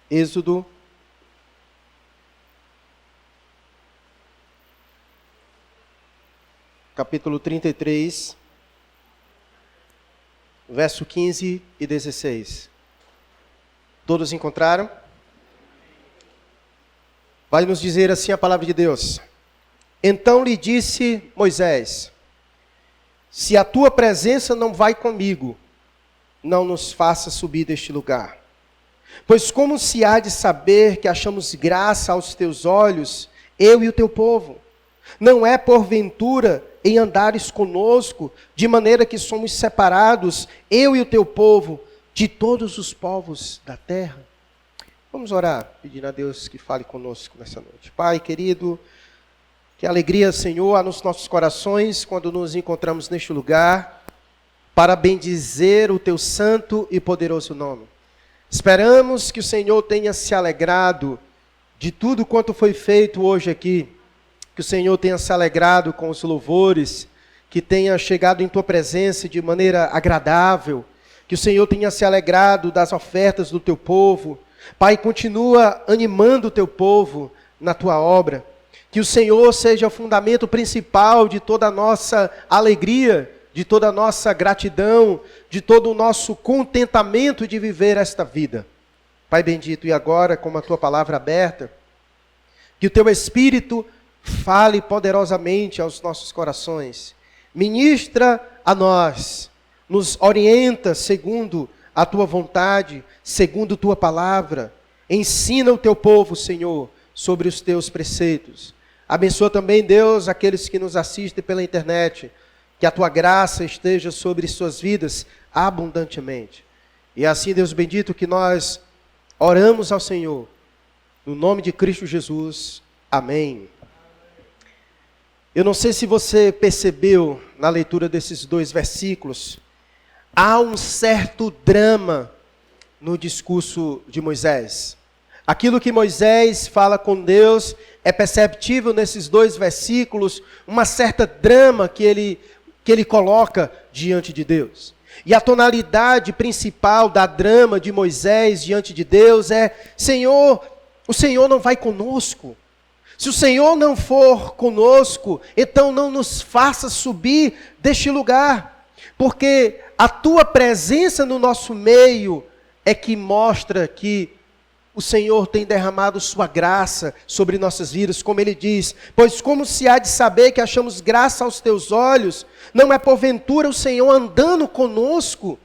Êxodo, capítulo 33, verso 15 e 16. Todos encontraram? Vai nos dizer assim a palavra de Deus. Então lhe disse Moisés: se a tua presença não vai comigo, não nos faça subir deste lugar. Pois como se há de saber que achamos graça aos teus olhos, eu e o teu povo? Não é porventura em andares conosco, de maneira que somos separados, eu e o teu povo, de todos os povos da terra? Vamos orar, pedindo a Deus que fale conosco nessa noite. Pai querido, que alegria, Senhor, há nos nossos corações quando nos encontramos neste lugar, para bendizer o teu santo e poderoso nome. Esperamos que o Senhor tenha se alegrado de tudo quanto foi feito hoje aqui, que o Senhor tenha se alegrado com os louvores, que tenha chegado em tua presença de maneira agradável, que o Senhor tenha se alegrado das ofertas do teu povo. Pai, continua animando o teu povo na tua obra. Que o Senhor seja o fundamento principal de toda a nossa alegria, de toda a nossa gratidão, de todo o nosso contentamento de viver esta vida. Pai bendito, e agora, com a tua palavra aberta, que o teu Espírito fale poderosamente aos nossos corações. Ministra a nós, nos orienta segundo a tua vontade, segundo tua palavra. Ensina o teu povo, Senhor, sobre os teus preceitos. Abençoa também, Deus, aqueles que nos assistem pela internet. Que a tua graça esteja sobre suas vidas abundantemente. E assim, Deus bendito, que nós oramos ao Senhor, no nome de Cristo Jesus. Amém. Eu não sei se você percebeu na leitura desses dois versículos, há um certo drama no discurso de Moisés. Aquilo que Moisés fala com Deus é perceptível nesses dois versículos, uma certa drama que ele coloca diante de Deus. E a tonalidade principal da drama de Moisés diante de Deus é: Senhor, o Senhor não vai conosco. Se o Senhor não for conosco, então não nos faça subir deste lugar. Porque a tua presença no nosso meio é que mostra que o Senhor tem derramado sua graça sobre nossas vidas, como ele diz: pois como se há de saber que achamos graça aos teus olhos, não é porventura o Senhor andando conosco?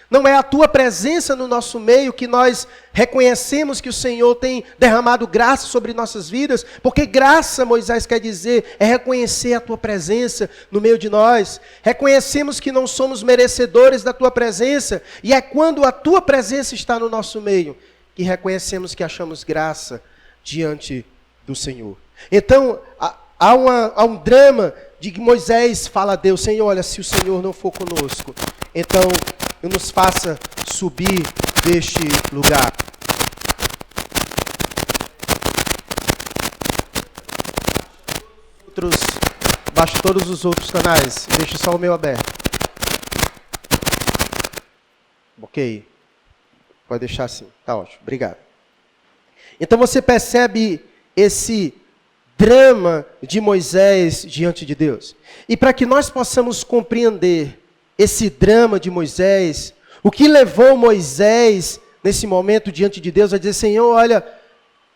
Não é a tua presença no nosso meio que nós reconhecemos que o Senhor tem derramado graça sobre nossas vidas? Porque graça, Moisés quer dizer, é reconhecer a tua presença no meio de nós. Reconhecemos que não somos merecedores da tua presença, e é quando a tua presença está no nosso meio que reconhecemos que achamos graça diante do Senhor. Então, há um drama de que Moisés fala a Deus: Senhor, olha, se o Senhor não for conosco, então nos faça subir deste lugar. Baixe todos os outros canais, deixe só o meu aberto. Ok. Pode deixar assim, tá ótimo, obrigado. Então você percebe esse drama de Moisés diante de Deus. E para que nós possamos compreender esse drama de Moisés, o que levou Moisés nesse momento diante de Deus a dizer: Senhor, olha,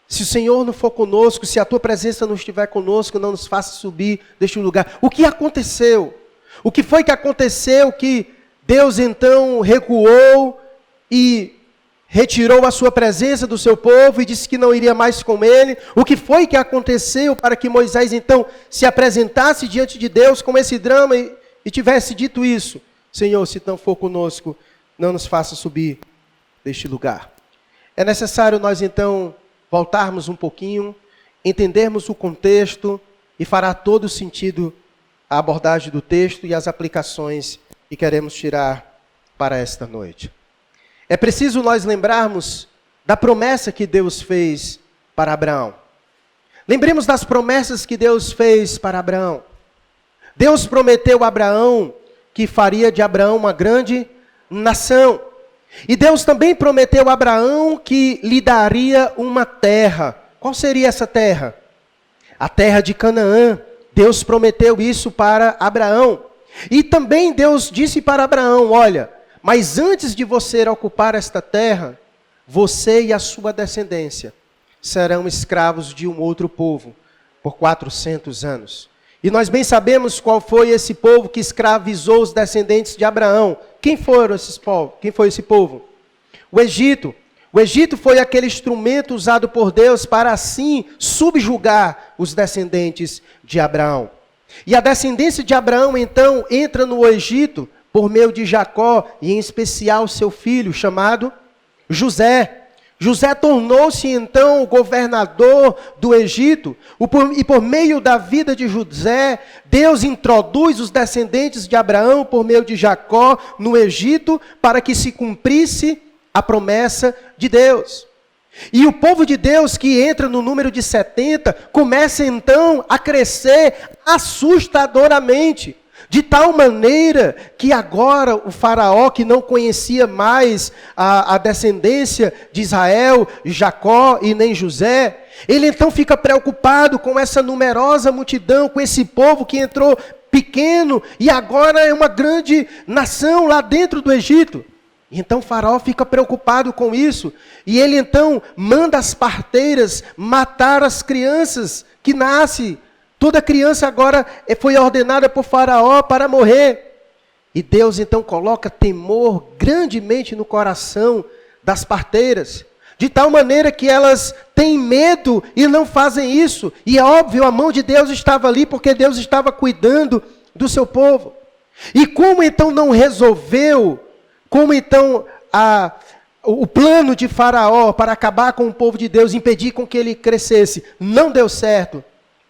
se o Senhor não for conosco, se a tua presença não estiver conosco, não nos faça subir deste lugar. O que aconteceu? O que foi que aconteceu que Deus então recuou e retirou a sua presença do seu povo e disse que não iria mais com ele? O que foi que aconteceu para que Moisés então se apresentasse diante de Deus com esse drama e tivesse dito isso: Senhor, se não for conosco, não nos faça subir deste lugar? É necessário nós então voltarmos um pouquinho, entendermos o contexto, e fará todo sentido a abordagem do texto e as aplicações que queremos tirar para esta noite. É preciso nós lembrarmos da promessa que Deus fez para Abraão. Lembremos das promessas que Deus fez para Abraão. Deus prometeu a Abraão que faria de Abraão uma grande nação. E Deus também prometeu a Abraão que lhe daria uma terra. Qual seria essa terra? A terra de Canaã. Deus prometeu isso para Abraão. E também Deus disse para Abraão, olha, mas antes de você ocupar esta terra, você e a sua descendência serão escravos de um outro povo por 400 anos. E nós bem sabemos qual foi esse povo que escravizou os descendentes de Abraão. Quem foram esses povos? Quem foi esse povo? O Egito. O Egito foi aquele instrumento usado por Deus para assim subjugar os descendentes de Abraão. E a descendência de Abraão então entra no Egito por meio de Jacó e em especial seu filho chamado José. José tornou-se então o governador do Egito, e por meio da vida de José, Deus introduz os descendentes de Abraão por meio de Jacó no Egito, para que se cumprisse a promessa de Deus. E o povo de Deus que entra no número de 70, começa então a crescer assustadoramente. De tal maneira que agora o faraó, que não conhecia mais a descendência de Israel, Jacó e nem José, ele então fica preocupado com essa numerosa multidão, com esse povo que entrou pequeno e agora é uma grande nação lá dentro do Egito. Então o faraó fica preocupado com isso e ele então manda as parteiras matar as crianças que nascem. Toda criança agora foi ordenada por Faraó para morrer. E Deus então coloca temor grandemente no coração das parteiras. De tal maneira que elas têm medo e não fazem isso. E é óbvio, a mão de Deus estava ali porque Deus estava cuidando do seu povo. E como então não resolveu, como então o plano de Faraó para acabar com o povo de Deus, impedir com que ele crescesse, não deu certo.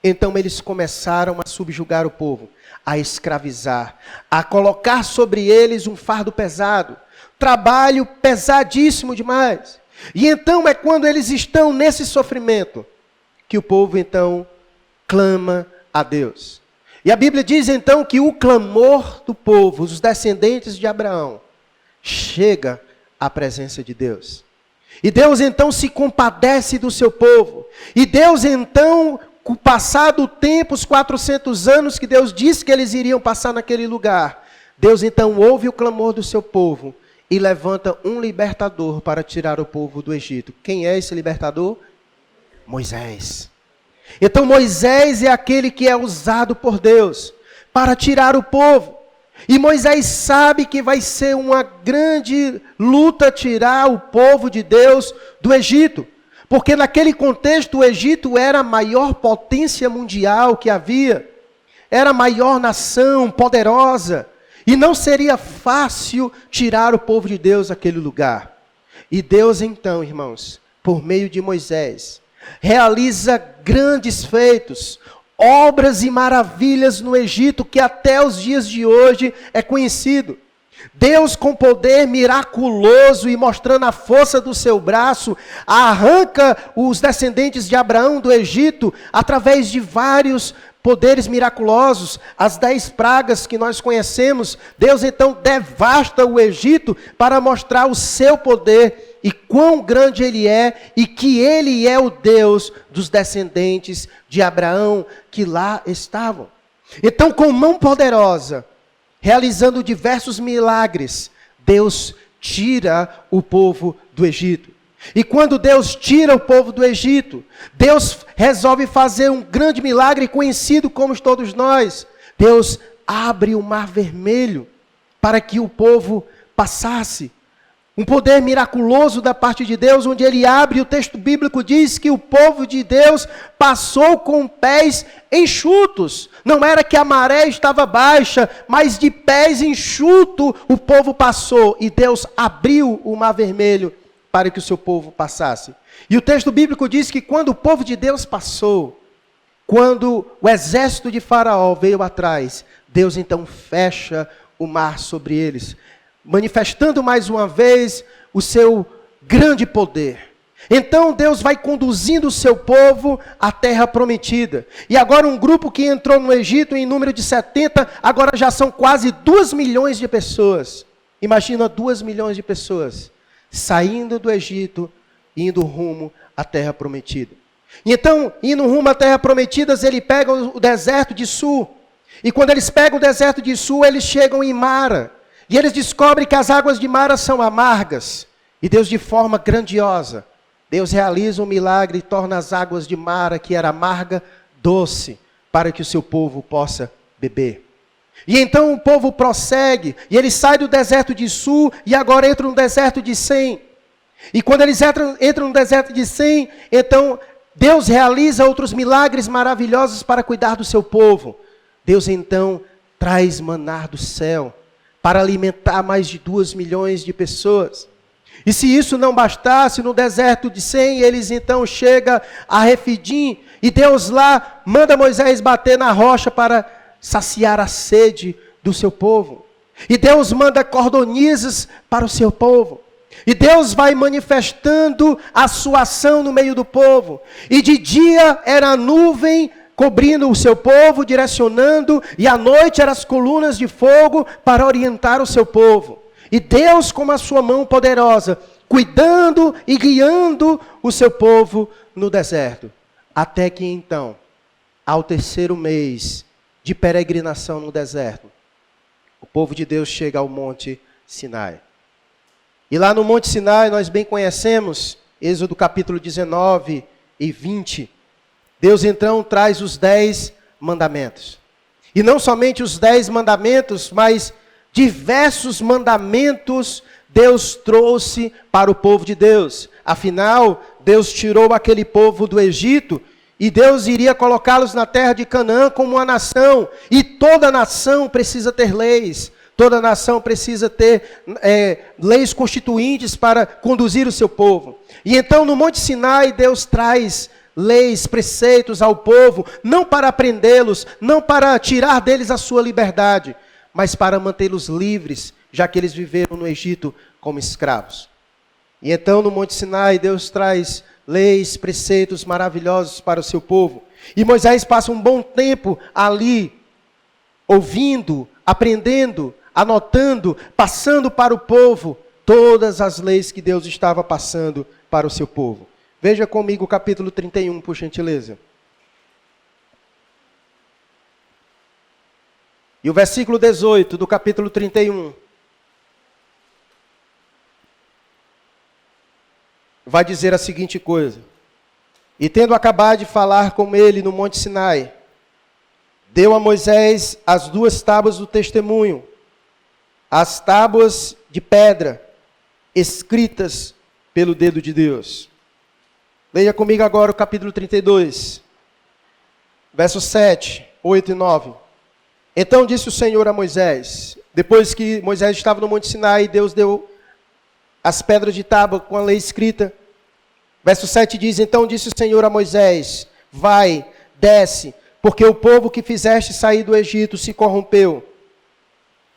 Então eles começaram a subjugar o povo, a escravizar, a colocar sobre eles um fardo pesado, trabalho pesadíssimo demais. E então é quando eles estão nesse sofrimento, que o povo então clama a Deus. E a Bíblia diz então que o clamor do povo, os descendentes de Abraão, chega à presença de Deus. E Deus então se compadece do seu povo. E Deus então, com o passar do tempo, os 400 anos que Deus disse que eles iriam passar naquele lugar, Deus então ouve o clamor do seu povo e levanta um libertador para tirar o povo do Egito. Quem é esse libertador? Moisés. Então Moisés é aquele que é usado por Deus para tirar o povo. E Moisés sabe que vai ser uma grande luta tirar o povo de Deus do Egito. Porque naquele contexto o Egito era a maior potência mundial que havia. Era a maior nação poderosa. E não seria fácil tirar o povo de Deus daquele lugar. E Deus então, irmãos, por meio de Moisés, realiza grandes feitos, obras e maravilhas no Egito, que até os dias de hoje é conhecido. Deus, com poder miraculoso e mostrando a força do seu braço, arranca os descendentes de Abraão do Egito através de vários poderes miraculosos, as 10 pragas que nós conhecemos. Deus então devasta o Egito para mostrar o seu poder e quão grande ele é e que ele é o Deus dos descendentes de Abraão que lá estavam. Então, com mão poderosa, realizando diversos milagres, Deus tira o povo do Egito. E quando Deus tira o povo do Egito, Deus resolve fazer um grande milagre conhecido como todos nós. Deus abre o Mar Vermelho para que o povo passasse. Um poder miraculoso da parte de Deus, onde ele abre, o texto bíblico diz que o povo de Deus passou com pés enxutos. Não era que a maré estava baixa, mas de pés enxutos o povo passou. E Deus abriu o Mar Vermelho para que o seu povo passasse. E o texto bíblico diz que quando o povo de Deus passou, quando o exército de Faraó veio atrás, Deus então fecha o mar sobre eles, manifestando mais uma vez o seu grande poder. Então Deus vai conduzindo o seu povo à terra prometida. E agora um grupo que entrou no Egito em número de 70, agora já são quase 2 milhões de pessoas. Imagina 2 milhões de pessoas saindo do Egito, indo rumo à terra prometida. E então, indo rumo à terra prometida, eles pegam o deserto de Sul. E quando eles pegam o deserto de Sul, eles chegam em Mara. E eles descobrem que as águas de Mara são amargas. E Deus, de forma grandiosa, Deus realiza um milagre e torna as águas de Mara, que era amarga, doce, para que o seu povo possa beber. E então o povo prossegue, e ele sai do deserto de Sul, e agora entra no deserto de Sem. E quando eles entram no deserto de Sem, então Deus realiza outros milagres maravilhosos para cuidar do seu povo. Deus então traz maná do céu, para alimentar mais de 2 milhões de pessoas. E se isso não bastasse, no deserto de Sem, eles então chegam a Refidim, e Deus lá manda Moisés bater na rocha para saciar a sede do seu povo. E Deus manda cordonizes para o seu povo. E Deus vai manifestando a sua ação no meio do povo. E de dia era a nuvem cobrindo o seu povo, direcionando, e à noite eram as colunas de fogo para orientar o seu povo. E Deus, com a sua mão poderosa, cuidando e guiando o seu povo no deserto. Até que então, ao 3º mês de peregrinação no deserto, o povo de Deus chega ao Monte Sinai. E lá no Monte Sinai, nós bem conhecemos, Êxodo capítulo 19 e 20, Deus então traz os 10 mandamentos. E não somente os 10 mandamentos, mas diversos mandamentos Deus trouxe para o povo de Deus. Afinal, Deus tirou aquele povo do Egito e Deus iria colocá-los na terra de Canaã como uma nação. E toda nação precisa ter leis. Toda nação precisa ter leis constituintes para conduzir o seu povo. E então no Monte Sinai Deus traz leis, preceitos ao povo, não para prendê-los, não para tirar deles a sua liberdade, mas para mantê-los livres, já que eles viveram no Egito como escravos. E então no Monte Sinai Deus traz leis, preceitos maravilhosos para o seu povo. E Moisés passa um bom tempo ali, ouvindo, aprendendo, anotando, passando para o povo todas as leis que Deus estava passando para o seu povo. Veja comigo o capítulo 31, por gentileza. E o versículo 18 do capítulo 31. Vai dizer a seguinte coisa: e tendo acabado de falar com ele no Monte Sinai, deu a Moisés as 2 tábuas do testemunho, as tábuas de pedra, escritas pelo dedo de Deus. Leia comigo agora o capítulo 32, versos 7, 8 e 9. Então disse o Senhor a Moisés, depois que Moisés estava no Monte Sinai, Deus deu as pedras de tábua com a lei escrita. Verso 7 diz, então disse o Senhor a Moisés, vai, desce, porque o povo que fizeste sair do Egito se corrompeu.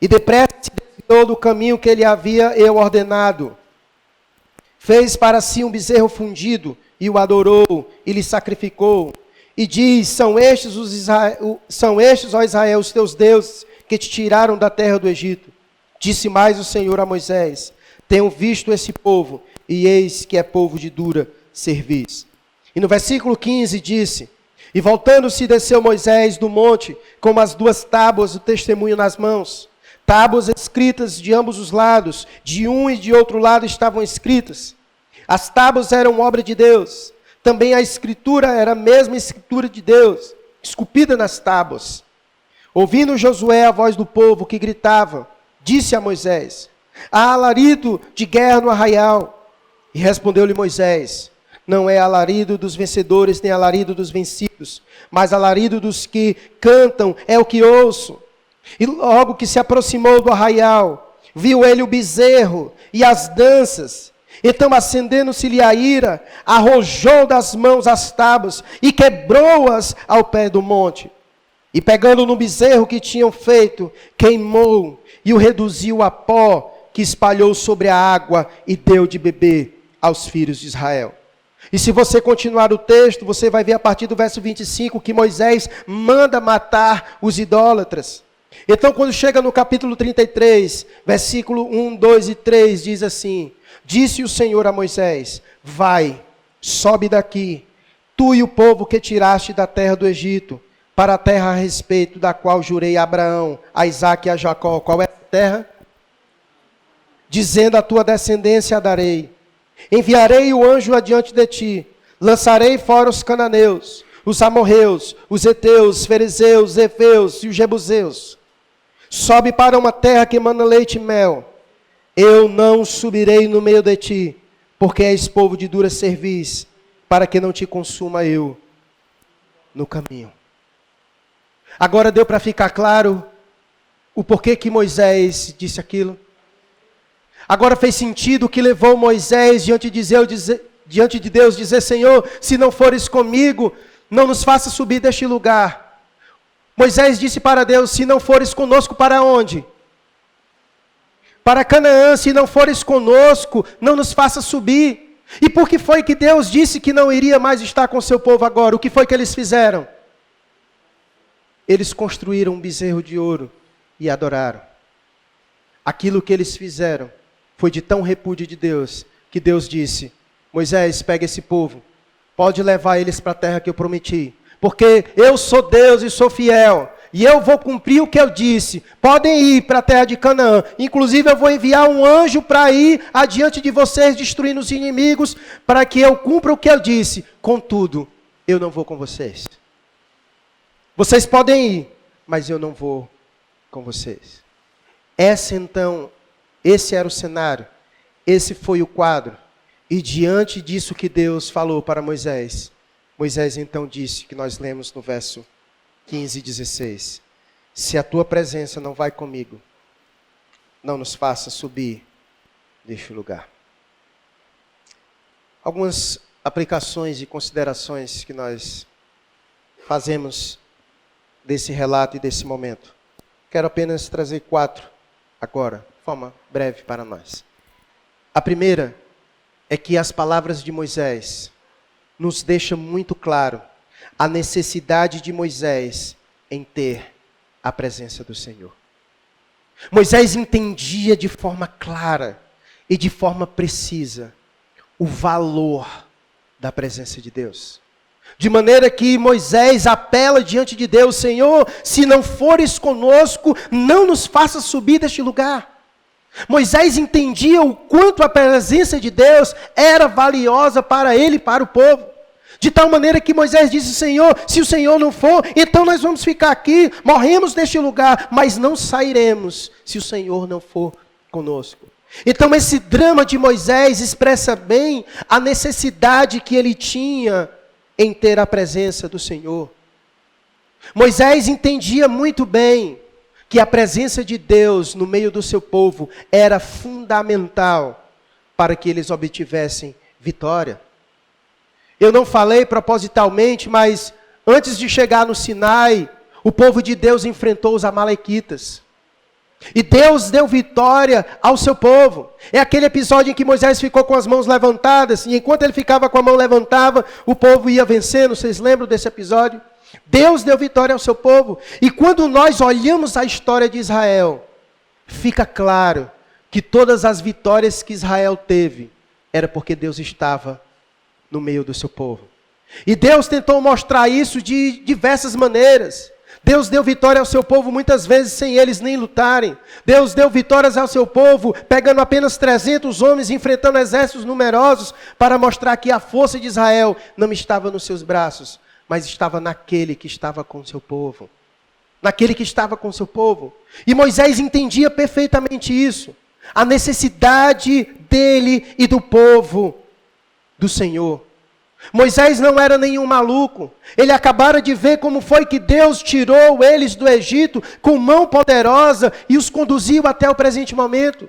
E depressa se desviou do caminho que ele havia eu ordenado. Fez para si um bezerro fundido, e o adorou, e lhe sacrificou. E diz, são estes, ó Israel, os teus deuses, que te tiraram da terra do Egito. Disse mais o Senhor a Moisés, tenho visto esse povo, e eis que é povo de dura cerviz. E no versículo 15 disse, e voltando-se desceu Moisés do monte, com as 2 tábuas do testemunho nas mãos. Tábuas escritas de ambos os lados, de um e de outro lado estavam escritas. As tábuas eram obra de Deus. Também a escritura era a mesma escritura de Deus, esculpida nas tábuas. Ouvindo Josué a voz do povo que gritava, disse a Moisés, há alarido de guerra no arraial. E respondeu-lhe Moisés, não é alarido dos vencedores, nem alarido dos vencidos, mas alarido dos que cantam é o que ouço. E logo que se aproximou do arraial, viu ele o bezerro e as danças. Então, acendendo-se-lhe a ira, arrojou das mãos as tábuas e quebrou-as ao pé do monte. E pegando no bezerro que tinham feito, queimou e o reduziu a pó, que espalhou sobre a água e deu de beber aos filhos de Israel. E se você continuar o texto, você vai ver a partir do verso 25 que Moisés manda matar os idólatras. Então, quando chega no capítulo 33, versículo 1, 2 e 3, diz assim: Disse o Senhor a Moisés: Vai, sobe daqui, tu e o povo que tiraste da terra do Egito, para a terra a respeito da qual jurei a Abraão, a Isaque e a Jacó. Qual é a terra? Dizendo: a tua descendência a darei. Enviarei o anjo adiante de ti, lançarei fora os cananeus, os amorreus, os heteus, os ferezeus, os efeus e os jebuseus. Sobe para uma terra que emana leite e mel. Eu não subirei no meio de ti, porque és povo de dura cerviz, para que não te consuma eu no caminho. Agora deu para ficar claro o porquê que Moisés disse aquilo? Agora fez sentido o que levou Moisés diante de Deus dizer: Senhor, se não fores comigo, não nos faça subir deste lugar. Moisés disse para Deus: se não fores conosco, para onde? Para Canaã. Se não fores conosco, não nos faça subir. E por que foi que Deus disse que não iria mais estar com o seu povo agora? O que foi que eles fizeram? Eles construíram um bezerro de ouro e adoraram. Aquilo que eles fizeram foi de tão repúdio de Deus, que Deus disse: Moisés, pega esse povo, pode levar eles para a terra que eu prometi, porque eu sou Deus e sou fiel, e eu vou cumprir o que eu disse. Podem ir para a terra de Canaã, inclusive eu vou enviar um anjo para ir adiante de vocês, destruindo os inimigos, para que eu cumpra o que eu disse. Contudo, eu não vou com vocês. Vocês podem ir, mas eu não vou com vocês. Esse era o cenário, esse foi o quadro. E diante disso que Deus falou para Moisés, Moisés então disse, que nós lemos no verso 15 e 16, se a tua presença não vai comigo, não nos faça subir deste lugar. Algumas aplicações e considerações que nós fazemos desse relato e desse momento. Quero apenas trazer 4 agora, de forma breve para nós. A primeira é que as palavras de Moisés nos deixam muito claro a necessidade de Moisés em ter a presença do Senhor. Moisés entendia de forma clara e de forma precisa o valor da presença de Deus. De maneira que Moisés apela diante de Deus: Senhor, se não fores conosco, não nos faça subir deste lugar. Moisés entendia o quanto a presença de Deus era valiosa para ele e para o povo. De tal maneira que Moisés disse: Senhor, se o Senhor não for, então nós vamos ficar aqui, morremos neste lugar, mas não sairemos se o Senhor não for conosco. Então esse drama de Moisés expressa bem a necessidade que ele tinha em ter a presença do Senhor. Moisés entendia muito bem que a presença de Deus no meio do seu povo era fundamental para que eles obtivessem vitória. Eu não falei propositalmente, mas antes de chegar no Sinai, o povo de Deus enfrentou os amalequitas. E Deus deu vitória ao seu povo. É aquele episódio em que Moisés ficou com as mãos levantadas, e enquanto ele ficava com a mão levantada, o povo ia vencendo. Vocês lembram desse episódio? Deus deu vitória ao seu povo. E quando nós olhamos a história de Israel, fica claro que todas as vitórias que Israel teve, era porque Deus estava no meio do seu povo. E Deus tentou mostrar isso de diversas maneiras. Deus deu vitória ao seu povo muitas vezes sem eles nem lutarem. Deus deu vitórias ao seu povo pegando apenas 300 homens, enfrentando exércitos numerosos, para mostrar que a força de Israel não estava nos seus braços, mas estava naquele que estava com o seu povo. Naquele que estava com o seu povo. E Moisés entendia perfeitamente isso. A necessidade dele e do povo do Senhor. Moisés não era nenhum maluco. Ele acabara de ver como foi que Deus tirou eles do Egito com mão poderosa e os conduziu até o presente momento.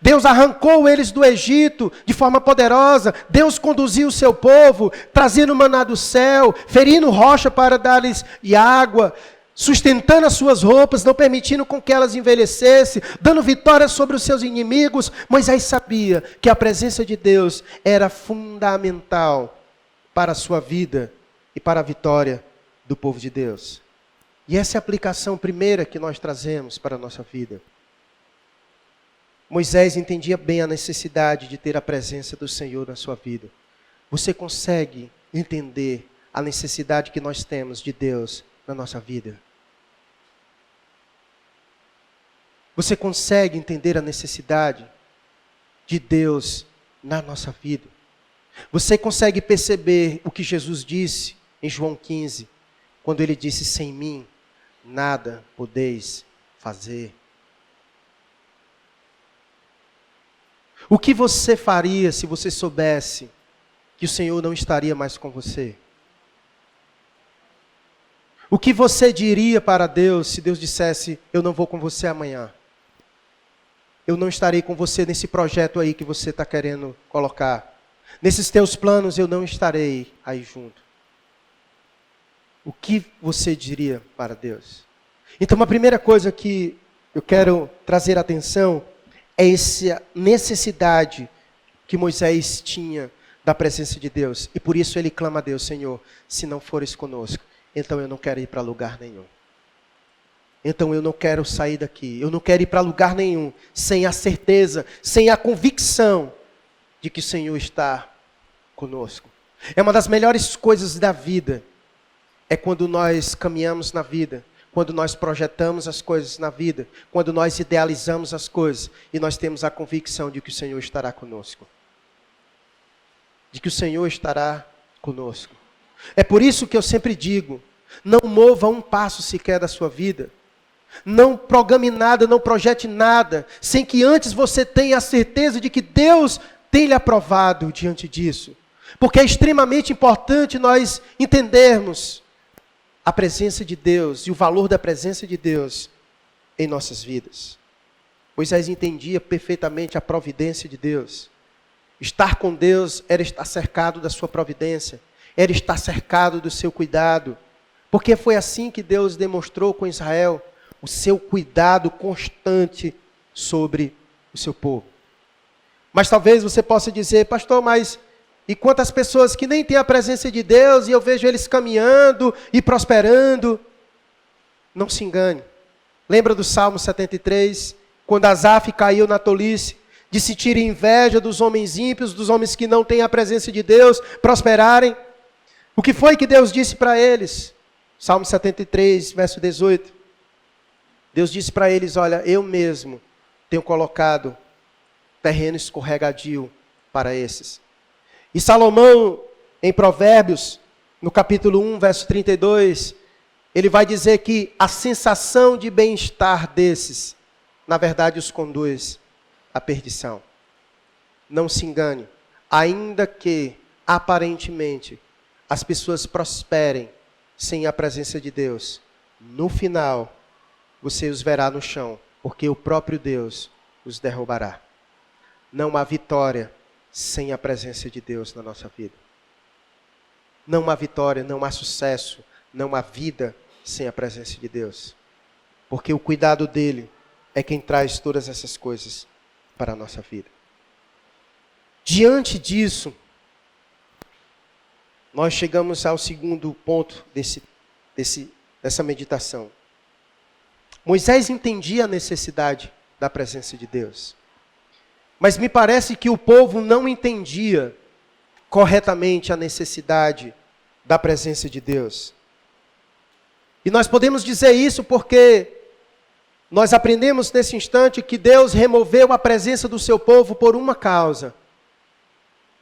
Deus arrancou eles do Egito de forma poderosa. Deus conduziu o seu povo, trazendo maná do céu, ferindo rocha para dar-lhes água, sustentando as suas roupas, não permitindo com que elas envelhecessem, dando vitória sobre os seus inimigos. Moisés sabia que a presença de Deus era fundamental para a sua vida e para a vitória do povo de Deus. E essa é a aplicação primeira que nós trazemos para a nossa vida. Moisés entendia bem a necessidade de ter a presença do Senhor na sua vida. Você consegue entender a necessidade que nós temos de Deus na nossa vida? Você consegue entender a necessidade de Deus na nossa vida? Você consegue perceber o que Jesus disse em João 15, quando ele disse: sem mim nada podeis fazer? O que você faria se você soubesse que o Senhor não estaria mais com você? O que você diria para Deus se Deus dissesse: eu não vou com você amanhã? Eu não estarei com você nesse projeto aí que você está querendo colocar. Nesses teus planos eu não estarei aí junto. O que você diria para Deus? Então, a primeira coisa que eu quero trazer atenção é essa necessidade que Moisés tinha da presença de Deus. E por isso ele clama a Deus: Senhor, se não fores conosco, então eu não quero ir para lugar nenhum. Então eu não quero sair daqui. Eu não quero ir para lugar nenhum sem a certeza, sem a convicção de que o Senhor está conosco. É uma das melhores coisas da vida. É quando nós caminhamos na vida, quando nós projetamos as coisas na vida, quando nós idealizamos as coisas e nós temos a convicção de que o Senhor estará conosco. De que o Senhor estará conosco. É por isso que eu sempre digo: não mova um passo sequer da sua vida. Não programe nada, não projete nada, sem que antes você tenha a certeza de que Deus tem lhe aprovado diante disso. Porque é extremamente importante nós entendermos a presença de Deus e o valor da presença de Deus em nossas vidas. Moisés entendia perfeitamente a providência de Deus. Estar com Deus era estar cercado da sua providência, era estar cercado do seu cuidado. Porque foi assim que Deus demonstrou com Israel o seu cuidado constante sobre o seu povo. Mas talvez você possa dizer: pastor, mas e quantas pessoas que nem têm a presença de Deus e eu vejo eles caminhando e prosperando? Não se engane. Lembra do Salmo 73, quando Asaf caiu na tolice de sentir inveja dos homens ímpios, dos homens que não têm a presença de Deus, prosperarem? O que foi que Deus disse para eles? Salmo 73, verso 18. Deus disse para eles: olha, eu mesmo tenho colocado terreno escorregadio para esses. E Salomão, em Provérbios, no capítulo 1, verso 32, ele vai dizer que a sensação de bem-estar desses, na verdade, os conduz à perdição. Não se engane, ainda que, aparentemente, as pessoas prosperem sem a presença de Deus, no final, você os verá no chão, porque o próprio Deus os derrubará. Não há vitória sem a presença de Deus na nossa vida. Não há vitória, não há sucesso, não há vida sem a presença de Deus. Porque o cuidado dele é quem traz todas essas coisas para a nossa vida. Diante disso, nós chegamos ao segundo ponto dessa meditação. Moisés entendia a necessidade da presença de Deus. Mas me parece que o povo não entendia corretamente a necessidade da presença de Deus. E nós podemos dizer isso porque nós aprendemos nesse instante que Deus removeu a presença do seu povo por uma causa.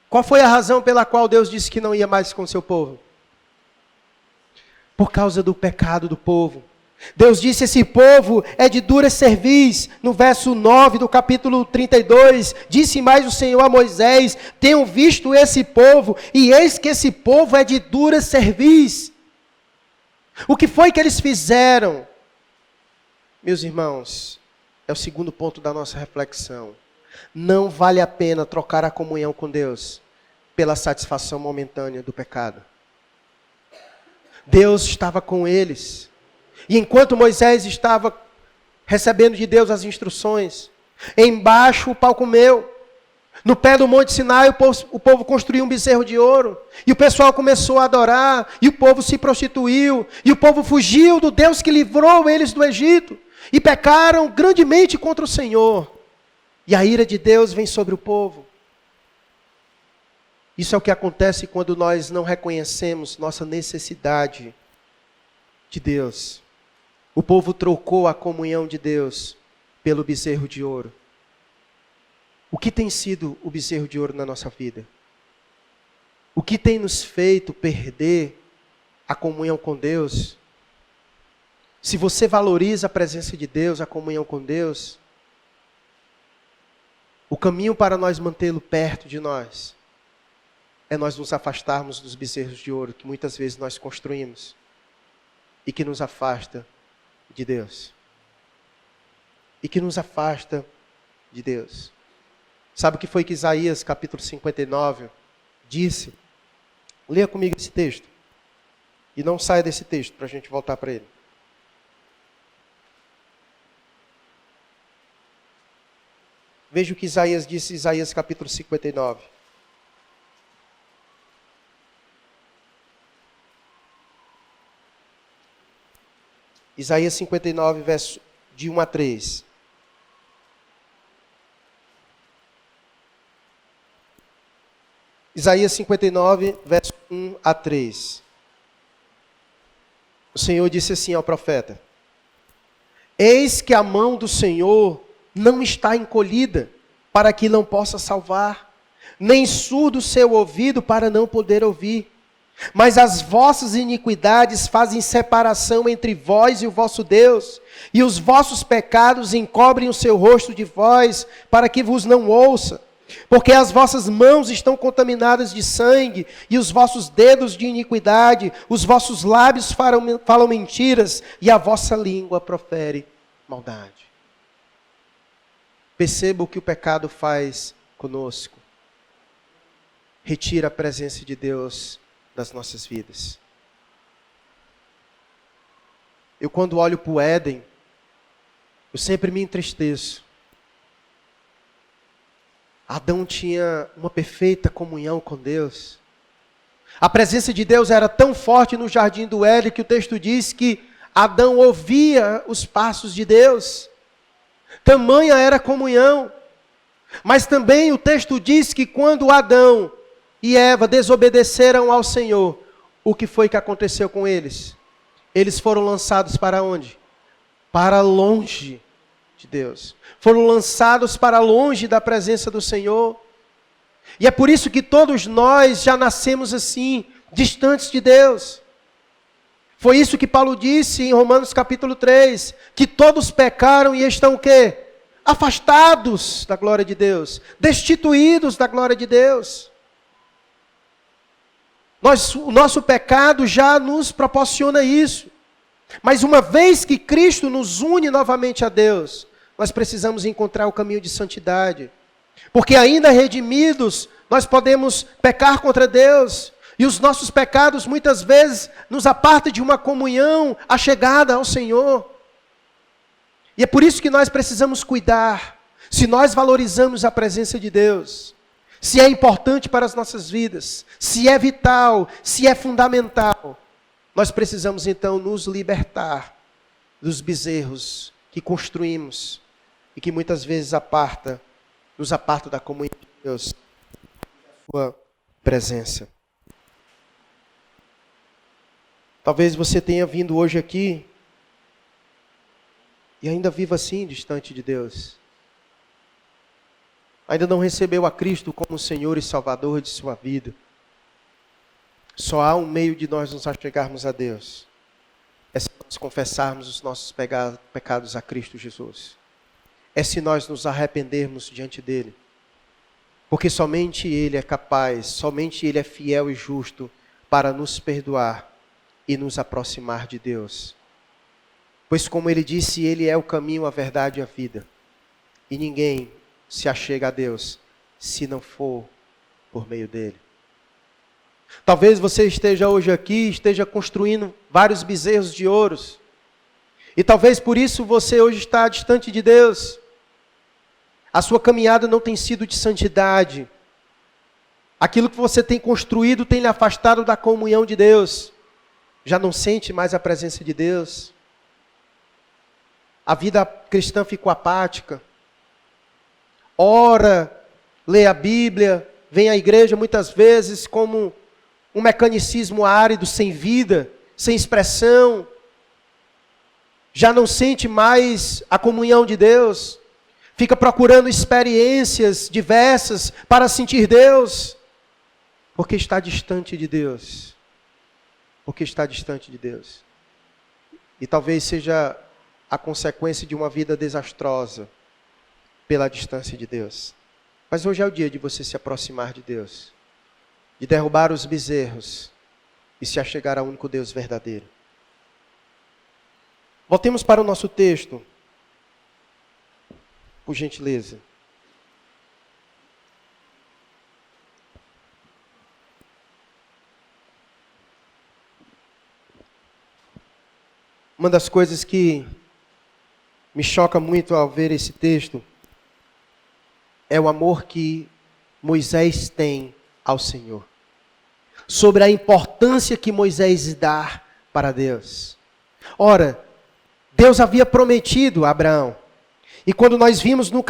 Qual foi a razão pela qual Deus disse que não ia mais com o seu povo? Por causa do pecado do povo. Deus disse: esse povo é de dura cerviz. No verso 9 do capítulo 32, disse mais o Senhor a Moisés: tenho visto esse povo, e eis que esse povo é de dura cerviz. O que foi que eles fizeram? Meus irmãos, é o segundo ponto da nossa reflexão. Não vale a pena trocar a comunhão com Deus pela satisfação momentânea do pecado. Deus estava com eles. E enquanto Moisés estava recebendo de Deus as instruções, embaixo o pau comeu. No pé do Monte Sinai, o povo construiu um bezerro de ouro. E o pessoal começou a adorar. E o povo se prostituiu. E o povo fugiu do Deus que livrou eles do Egito. E pecaram grandemente contra o Senhor. E a ira de Deus vem sobre o povo. Isso é o que acontece quando nós não reconhecemos nossa necessidade de Deus. O povo trocou a comunhão de Deus pelo bezerro de ouro. O que tem sido o bezerro de ouro na nossa vida? O que tem nos feito perder a comunhão com Deus? Se você valoriza a presença de Deus, a comunhão com Deus, o caminho para nós mantê-lo perto de nós é nós nos afastarmos dos bezerros de ouro que muitas vezes nós construímos e que nos afasta de Deus. E que nos afasta de Deus. Sabe o que foi que Isaías, capítulo 59, disse? Leia comigo esse texto. E não saia desse texto para a gente voltar para ele. Veja o que Isaías disse, Isaías capítulo 59. Isaías 59, verso de 1 a 3. Isaías 59, verso 1 a 3. O Senhor disse assim ao profeta: Eis que a mão do Senhor não está encolhida, para que não possa salvar, nem surdo o seu ouvido para não poder ouvir. Mas as vossas iniquidades fazem separação entre vós e o vosso Deus, e os vossos pecados encobrem o seu rosto de vós, para que vos não ouça. Porque as vossas mãos estão contaminadas de sangue, e os vossos dedos de iniquidade, os vossos lábios falam mentiras, e a vossa língua profere maldade. Perceba o que o pecado faz conosco. Retira a presença de Deus das nossas vidas. Eu, quando olho para o Éden, eu sempre me entristeço. Adão tinha uma perfeita comunhão com Deus. A presença de Deus era tão forte no jardim do Éden que o texto diz que Adão ouvia os passos de Deus. Tamanha era a comunhão. Mas também o texto diz que quando Adão e Eva desobedeceram ao Senhor, o que foi que aconteceu com eles? Eles foram lançados para onde? Para longe de Deus. Foram lançados para longe da presença do Senhor. E é por isso que todos nós já nascemos assim, distantes de Deus. Foi isso que Paulo disse em Romanos capítulo 3, que todos pecaram e estão o quê? Afastados da glória de Deus, destituídos da glória de Deus. O nosso pecado já nos proporciona isso. Mas uma vez que Cristo nos une novamente a Deus, nós precisamos encontrar o caminho de santidade. Porque ainda redimidos, nós podemos pecar contra Deus. E os nossos pecados muitas vezes nos apartam de uma comunhão achegada ao Senhor. E é por isso que nós precisamos cuidar. Se nós valorizamos a presença de Deus, se é importante para as nossas vidas, se é vital, se é fundamental, nós precisamos então nos libertar dos bezerros que construímos e que muitas vezes nos aparta da comunhão de Deus, da sua presença. Talvez você tenha vindo hoje aqui e ainda viva assim, distante de Deus. Ainda não recebeu a Cristo como Senhor e Salvador de sua vida. Só há um meio de nós nos achegarmos a Deus. É se nós confessarmos os nossos pecados a Cristo Jesus. É se nós nos arrependermos diante dEle. Porque somente Ele é capaz, somente Ele é fiel e justo para nos perdoar e nos aproximar de Deus. Pois como Ele disse, Ele é o caminho, a verdade e a vida. E ninguém se achega a Deus se não for por meio dEle. Talvez você esteja hoje aqui, esteja construindo vários bezerros de ouros. E talvez por isso você hoje está distante de Deus. a sua caminhada não tem sido de santidade, aquilo que você tem construído tem lhe afastado da comunhão de Deus, já não sente mais a presença de Deus, a vida cristã ficou apática, ora, lê a Bíblia, vem à igreja muitas vezes como um mecanicismo árido, sem vida, sem expressão, já não sente mais a comunhão de Deus, fica procurando experiências diversas para sentir Deus, porque está distante de Deus. Porque está distante de Deus. E talvez seja a consequência de uma vida desastrosa pela distância de Deus. Mas hoje é o dia de você se aproximar de Deus, de derrubar os bezerros e se achegar ao único Deus verdadeiro. Voltemos para o nosso texto, por gentileza. Uma das coisas que me choca muito ao ver esse texto é o amor que Moisés tem ao Senhor. Sobre a importância que Moisés dá para Deus. Ora, Deus havia prometido a Abraão. E quando nós vimos no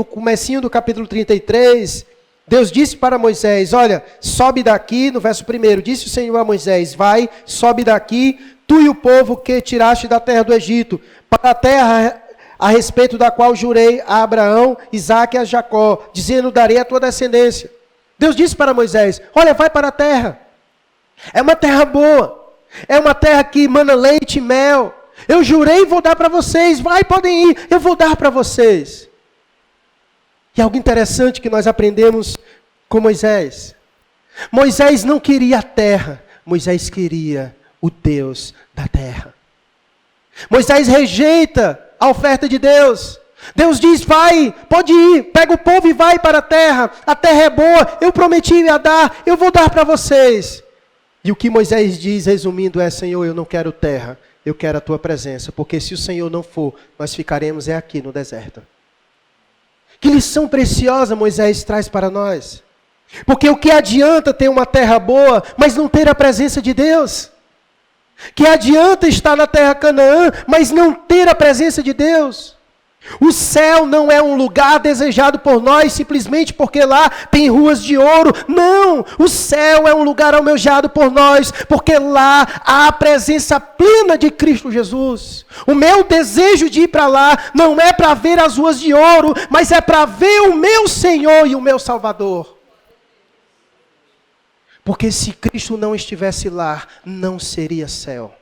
comecinho do capítulo 33, Deus disse para Moisés, olha, sobe daqui, no verso 1, disse o Senhor a Moisés, vai, sobe daqui, tu e o povo que tiraste da terra do Egito, para a terra a respeito da qual jurei a Abraão, Isaque e a Jacó, dizendo, darei a tua descendência. Deus disse para Moisés, olha, vai para a terra. É uma terra boa, é uma terra que mana leite e mel. Eu jurei e vou dar para vocês, vai, podem ir, eu vou dar para vocês. E algo interessante que nós aprendemos com Moisés. Moisés não queria a terra, Moisés queria o Deus da terra. Moisés rejeita a oferta de Deus. Deus diz, vai, pode ir, pega o povo e vai para a terra é boa, eu prometi a dar, eu vou dar para vocês. E o que Moisés diz, resumindo, é, Senhor, eu não quero terra, eu quero a tua presença, porque se o Senhor não for, nós ficaremos aqui no deserto. Que lição preciosa Moisés traz para nós. Porque o que adianta ter uma terra boa, mas não ter a presença de Deus? Que adianta estar na terra Canaã, mas não ter a presença de Deus? O céu não é um lugar desejado por nós simplesmente porque lá tem ruas de ouro. Não, o céu é um lugar almejado por nós porque lá há a presença plena de Cristo Jesus. O meu desejo de ir para lá não é para ver as ruas de ouro, mas é para ver o meu Senhor e o meu Salvador. Porque se Cristo não estivesse lá, não seria céu.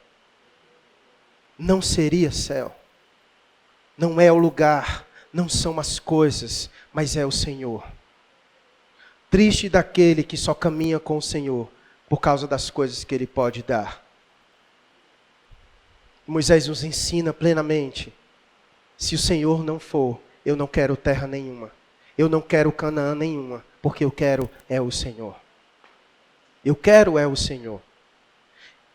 Não seria céu. Não é o lugar, não são as coisas, mas é o Senhor. Triste daquele que só caminha com o Senhor por causa das coisas que Ele pode dar. Moisés nos ensina plenamente, se o Senhor não for, eu não quero terra nenhuma. Eu não quero Canaã nenhuma, porque eu quero é o Senhor. Eu quero é o Senhor.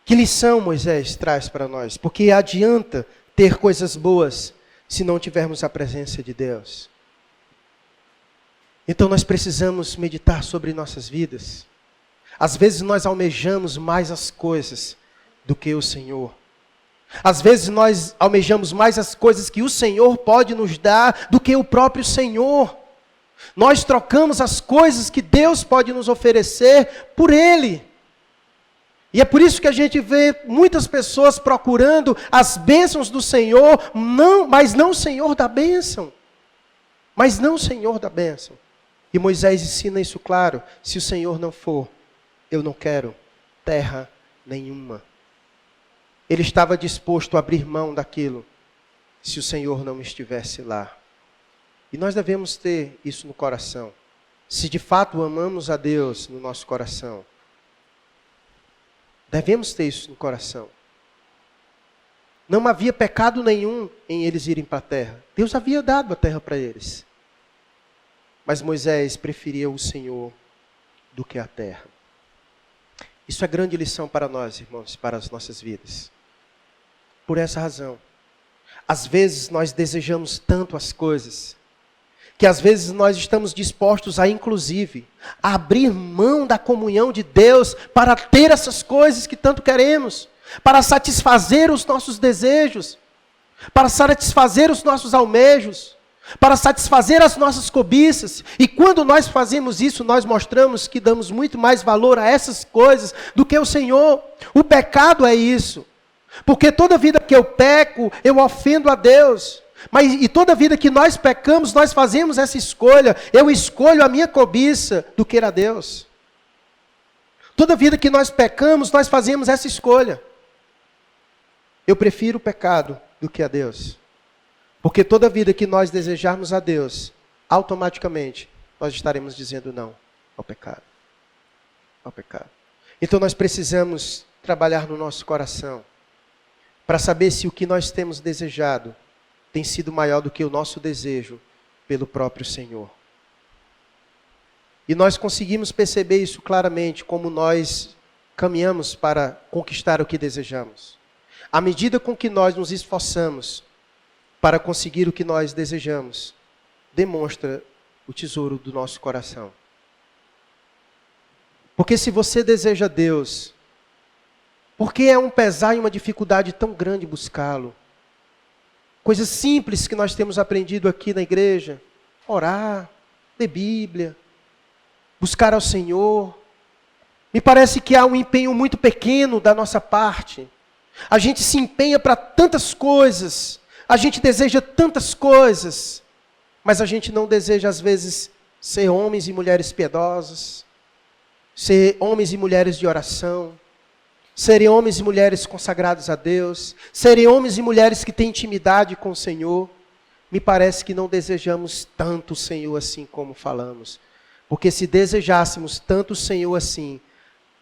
Que lição Moisés traz para nós? Porque adianta ter coisas boas se não tivermos a presença de Deus. Então nós precisamos meditar sobre nossas vidas. Às vezes nós almejamos mais as coisas do que o Senhor. Às vezes nós almejamos mais as coisas que o Senhor pode nos dar do que o próprio Senhor. Nós trocamos as coisas que Deus pode nos oferecer por Ele. E é por isso que a gente vê muitas pessoas procurando as bênçãos do Senhor, mas não o Senhor da bênção. Mas não o Senhor da bênção. E Moisés ensina isso claro, se o Senhor não for, eu não quero terra nenhuma. Ele estava disposto a abrir mão daquilo, se o Senhor não estivesse lá. E nós devemos ter isso no coração. Se de fato amamos a Deus no nosso coração, devemos ter isso no coração. Não havia pecado nenhum em eles irem para a terra. Deus havia dado a terra para eles. Mas Moisés preferia o Senhor do que a terra. Isso é grande lição para nós, irmãos, para as nossas vidas. Por essa razão, às vezes nós desejamos tanto as coisas, que às vezes nós estamos dispostos a, inclusive, abrir mão da comunhão de Deus para ter essas coisas que tanto queremos, para satisfazer os nossos desejos, para satisfazer os nossos almejos, para satisfazer as nossas cobiças. E quando nós fazemos isso, nós mostramos que damos muito mais valor a essas coisas do que o Senhor. O pecado é isso. Porque toda vida que eu peco, eu ofendo a Deus. E toda vida que nós pecamos, nós fazemos essa escolha. Eu escolho a minha cobiça do que a Deus. Toda vida que nós pecamos, nós fazemos essa escolha. Eu prefiro o pecado do que a Deus. Porque toda vida que nós desejarmos a Deus, automaticamente nós estaremos dizendo não ao pecado. Ao pecado. Então nós precisamos trabalhar no nosso coração para saber se o que nós temos desejado tem sido maior do que o nosso desejo pelo próprio Senhor. E nós conseguimos perceber isso claramente como nós caminhamos para conquistar o que desejamos. À medida com que nós nos esforçamos para conseguir o que nós desejamos, demonstra o tesouro do nosso coração. Porque se você deseja Deus, por que é um pesar e uma dificuldade tão grande buscá-lo? Coisas simples que nós temos aprendido aqui na igreja: orar, ler Bíblia, buscar ao Senhor. Me parece que há um empenho muito pequeno da nossa parte. A gente se empenha para tantas coisas, a gente deseja tantas coisas, mas a gente não deseja, às vezes, ser homens e mulheres piedosos, ser homens e mulheres de oração, serem homens e mulheres consagrados a Deus, serem homens e mulheres que têm intimidade com o Senhor. Me parece que não desejamos tanto o Senhor assim como falamos. Porque se desejássemos tanto o Senhor assim,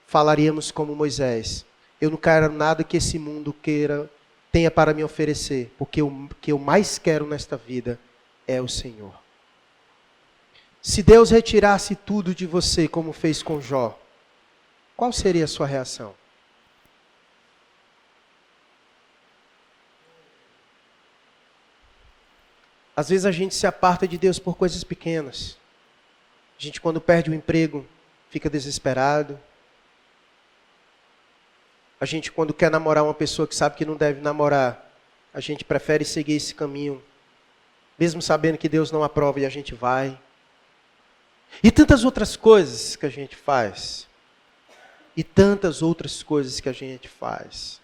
falaríamos como Moisés: eu não quero nada que esse mundo tenha para me oferecer, porque o que eu mais quero nesta vida é o Senhor. Se Deus retirasse tudo de você, como fez com Jó, qual seria a sua reação? Às vezes a gente se aparta de Deus por coisas pequenas. A gente, quando perde o emprego, fica desesperado. A gente, quando quer namorar uma pessoa que sabe que não deve namorar, a gente prefere seguir esse caminho, mesmo sabendo que Deus não aprova, e a gente vai. E tantas outras coisas que a gente faz. E tantas outras coisas que a gente faz.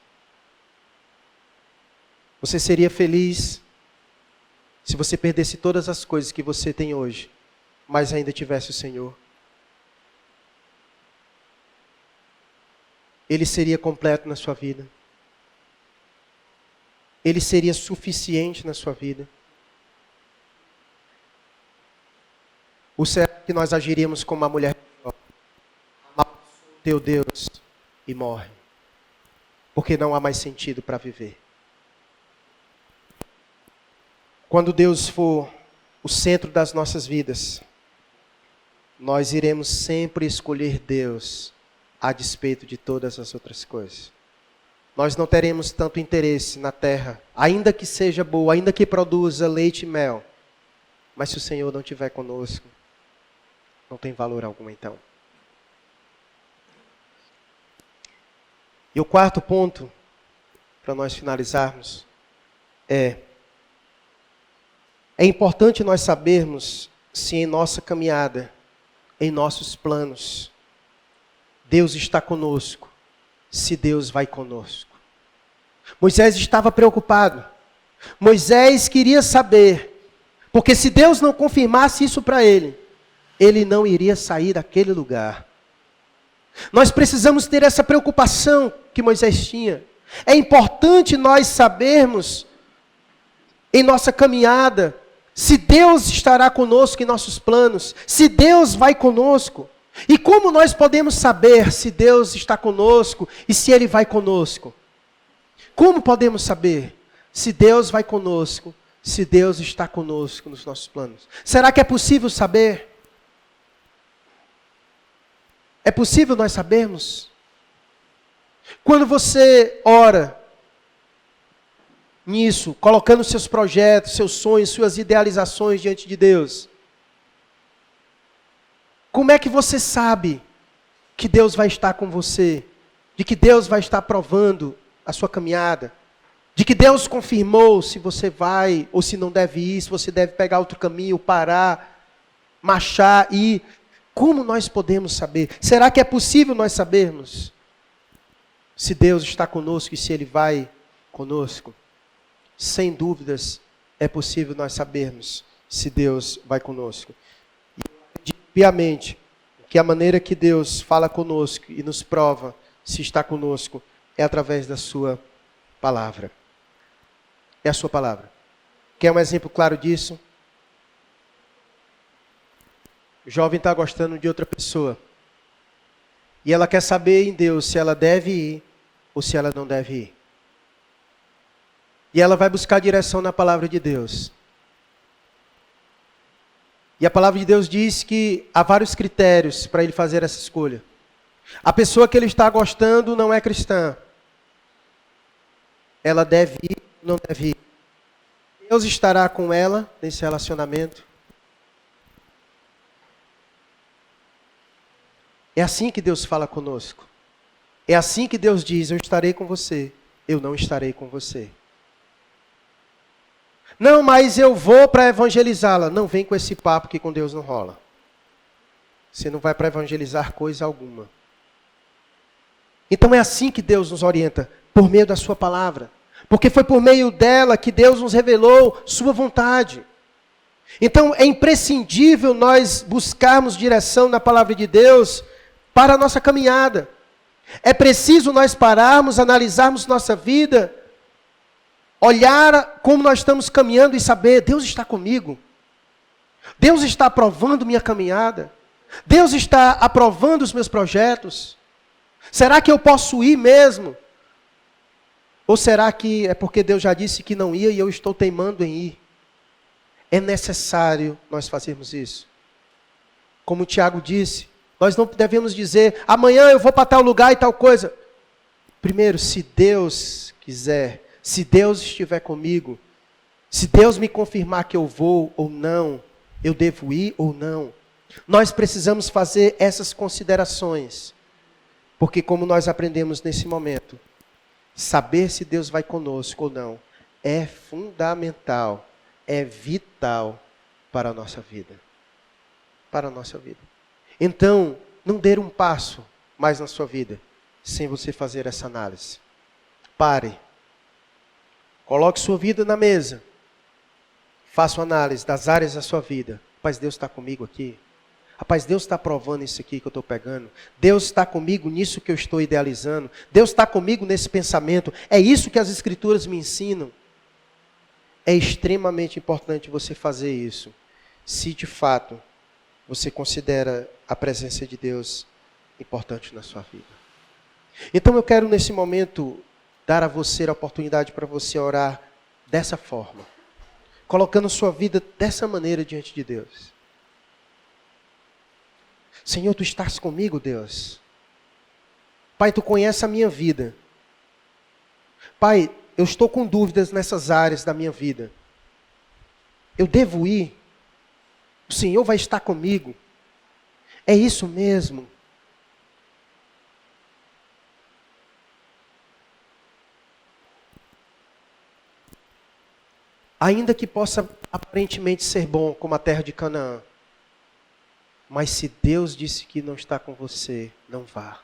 Você seria feliz se você perdesse todas as coisas que você tem hoje, mas ainda tivesse o Senhor? Ele seria completo na sua vida. Ele seria suficiente na sua vida. Ou será que nós agiríamos como a mulher de Jó? Amaldiçoa o teu Deus e morre, porque não há mais sentido para viver. Quando Deus for o centro das nossas vidas, nós iremos sempre escolher Deus a despeito de todas as outras coisas. Nós não teremos tanto interesse na terra, ainda que seja boa, ainda que produza leite e mel, mas se o Senhor não estiver conosco, não tem valor algum então. E o quarto ponto, para nós finalizarmos, é importante nós sabermos se em nossa caminhada, em nossos planos, Deus está conosco, se Deus vai conosco. Moisés estava preocupado. Moisés queria saber, porque se Deus não confirmasse isso para ele, ele não iria sair daquele lugar. Nós precisamos ter essa preocupação que Moisés tinha. É importante nós sabermos, em nossa caminhada, se Deus estará conosco em nossos planos, se Deus vai conosco. E como nós podemos saber se Deus está conosco e se Ele vai conosco? Como podemos saber se Deus vai conosco, se Deus está conosco nos nossos planos? Será que é possível saber? É possível nós sabermos? Quando você ora nisso, colocando seus projetos, seus sonhos, suas idealizações diante de Deus, Como é que você sabe que Deus vai estar com você? De que Deus vai estar provando a sua caminhada? De que Deus confirmou se você vai ou se não deve ir, se você deve pegar outro caminho, parar, marchar, ir. Como nós podemos saber? Será que é possível nós sabermos se Deus está conosco e se Ele vai conosco? Sem dúvidas, é possível nós sabermos se Deus vai conosco. E eu acredito piamente que a maneira que Deus fala conosco e nos prova se está conosco é através da sua palavra. É a sua palavra. Quer um exemplo claro disso? O jovem está gostando de outra pessoa. E ela quer saber em Deus se ela deve ir ou se ela não deve ir. E ela vai buscar direção na palavra de Deus. E a palavra de Deus diz que há vários critérios para ele fazer essa escolha. A pessoa que ele está gostando não é cristã. Ela deve ir ou não deve ir. Deus estará com ela nesse relacionamento. É assim que Deus fala conosco. É assim que Deus diz, eu estarei com você, eu não estarei com você. Não, mas eu vou para evangelizá-la. Não vem com esse papo que com Deus não rola. Você não vai para evangelizar coisa alguma. Então é assim que Deus nos orienta, por meio da sua palavra. Porque foi por meio dela que Deus nos revelou sua vontade. Então é imprescindível nós buscarmos direção na palavra de Deus para a nossa caminhada. É preciso nós pararmos, analisarmos nossa vida, olhar como nós estamos caminhando e saber, Deus está comigo. Deus está aprovando minha caminhada. Deus está aprovando os meus projetos. Será que eu posso ir mesmo? Ou será que é porque Deus já disse que não ia e eu estou teimando em ir? É necessário nós fazermos isso. Como o Tiago disse, nós não devemos dizer, amanhã eu vou para tal lugar e tal coisa. Primeiro, se Deus quiser, se Deus estiver comigo, se Deus me confirmar que eu vou ou não, eu devo ir ou não, nós precisamos fazer essas considerações. Porque como nós aprendemos nesse momento, saber se Deus vai conosco ou não é fundamental, é vital para a nossa vida. Para a nossa vida. Então, não dê um passo mais na sua vida sem você fazer essa análise. Pare. Coloque sua vida na mesa. Faça uma análise das áreas da sua vida. Rapaz, Deus está comigo aqui. Rapaz, Deus está provando isso aqui que eu estou pegando. Deus está comigo nisso que eu estou idealizando. Deus está comigo nesse pensamento. É isso que as Escrituras me ensinam. É extremamente importante você fazer isso. Se de fato você considera a presença de Deus importante na sua vida. Então eu quero nesse momento dar a você a oportunidade para você orar dessa forma. Colocando sua vida dessa maneira diante de Deus. Senhor, Tu estás comigo, Deus. Pai, Tu conheces a minha vida. Pai, eu estou com dúvidas nessas áreas da minha vida. Eu devo ir? O Senhor vai estar comigo? É isso mesmo? Ainda que possa aparentemente ser bom como a terra de Canaã, mas se Deus disse que não está com você, não vá.